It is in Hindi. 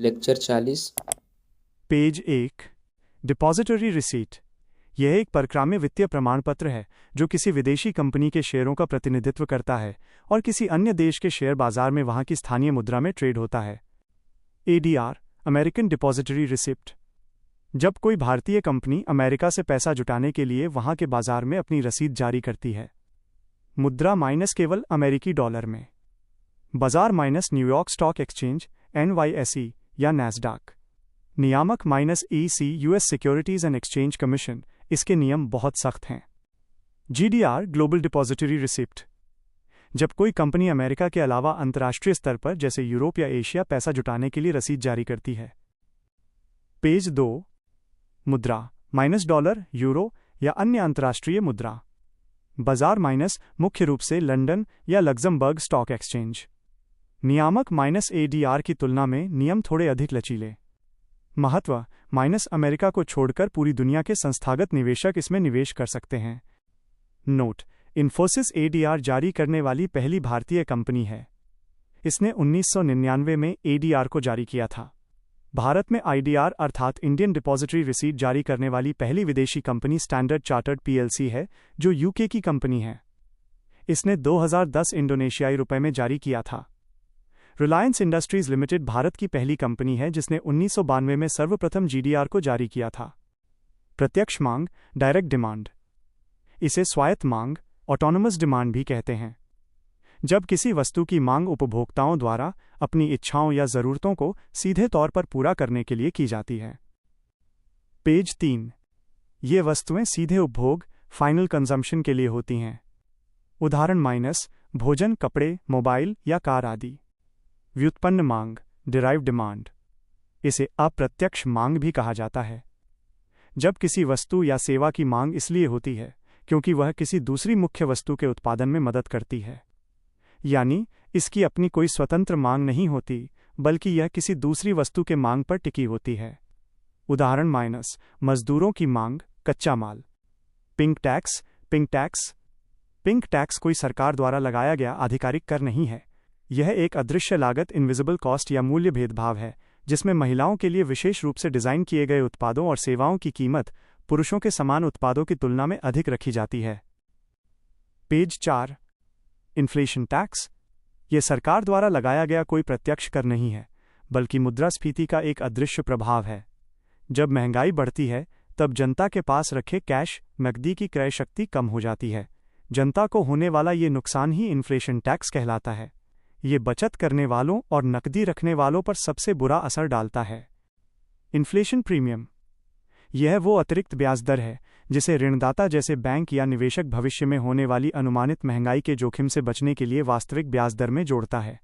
लेक्चर 40। पेज 1। Depository receipt. यह एक परक्राम्य वित्तीय प्रमाण पत्र है जो किसी विदेशी कंपनी के शेयरों का प्रतिनिधित्व करता है और किसी अन्य देश के शेयर बाजार में वहां की स्थानीय मुद्रा में ट्रेड होता है। ADR American depository receipt. जब कोई भारतीय कंपनी अमेरिका से पैसा जुटाने के लिए वहां के बाजार में अपनी रसीद जारी करती है। मुद्रा माइनस केवल अमेरिकी डॉलर में। बाजार minus New York stock exchange NYSE या नैस्डैक। नियामक minus EC US securities and exchange commission. इसके नियम बहुत सख्त हैं। GDR global depository receipt. जब कोई कंपनी अमेरिका के अलावा अंतर्राष्ट्रीय स्तर पर जैसे यूरोप या एशिया पैसा जुटाने के लिए रसीद जारी करती है। पेज 2। मुद्रा माइनस डॉलर, यूरो या अन्य अंतर्राष्ट्रीय मुद्रा। बाजार माइनस मुख्य रूप से लंदन या लग्जमबर्ग स्टॉक एक्सचेंज। नियामक माइनस ADR की तुलना में नियम थोड़े अधिक लचीले। महत्व माइनस अमेरिका को छोड़कर पूरी दुनिया के संस्थागत निवेशक इसमें निवेश कर सकते हैं। नोट: इन्फोसिस ADR जारी करने वाली पहली भारतीय कंपनी है। इसने 1999 में ADR को जारी किया था। भारत में IDR अर्थात इंडियन डिपॉजिटरी रिसीट जारी करने वाली पहली विदेशी कंपनी स्टैंडर्ड चार्टर्ड PLC है जो UK की कंपनी है। इसने 2010 इंडोनेशियाई रुपए में जारी किया था। रिलायंस इंडस्ट्रीज लिमिटेड भारत की पहली कंपनी है जिसने 1992 में सर्वप्रथम GDR को जारी किया था। प्रत्यक्ष मांग डायरेक्ट डिमांड। इसे स्वायत्त मांग ऑटोनोमस डिमांड भी कहते हैं। जब किसी वस्तु की मांग उपभोक्ताओं द्वारा अपनी इच्छाओं या ज़रूरतों को सीधे तौर पर पूरा करने के लिए की जाती है। पेज 3। ये वस्तुएं सीधे उपभोग फाइनल कंजम्पशन के लिए होती हैं। उदाहरण माइनस भोजन, कपड़े, मोबाइल या कार आदि। व्युत्पन्न मांग डिराइव डिमांड। इसे अप्रत्यक्ष मांग भी कहा जाता है। जब किसी वस्तु या सेवा की मांग इसलिए होती है क्योंकि वह किसी दूसरी मुख्य वस्तु के उत्पादन में मदद करती है, यानी इसकी अपनी कोई स्वतंत्र मांग नहीं होती बल्कि यह किसी दूसरी वस्तु के मांग पर टिकी होती है। उदाहरण माइनस मजदूरों की मांग, कच्चा माल। Pink tax pink tax. Pink tax कोई सरकार द्वारा लगाया गया आधिकारिक कर नहीं है। यह एक अदृश्य लागत इनविजिबल कॉस्ट या मूल्य भेदभाव है जिसमें महिलाओं के लिए विशेष रूप से डिज़ाइन किए गए उत्पादों और सेवाओं की कीमत पुरुषों के समान उत्पादों की तुलना में अधिक रखी जाती है। पेज 4। Inflation tax. यह सरकार द्वारा लगाया गया कोई प्रत्यक्ष कर नहीं है बल्कि मुद्रास्फीति का एक अदृश्य प्रभाव है। जब महंगाई बढ़ती है तब जनता के पास रखे कैश नकदी की क्रय शक्ति कम हो जाती है। जनता को होने वाला ये नुकसान ही इन्फ्लेशन टैक्स कहलाता है। ये बचत करने वालों और नकदी रखने वालों पर सबसे बुरा असर डालता है। Inflation premium. यह वो अतिरिक्त ब्याज दर है जिसे ऋणदाता जैसे बैंक या निवेशक भविष्य में होने वाली अनुमानित महंगाई के जोखिम से बचने के लिए वास्तविक ब्याज दर में जोड़ता है।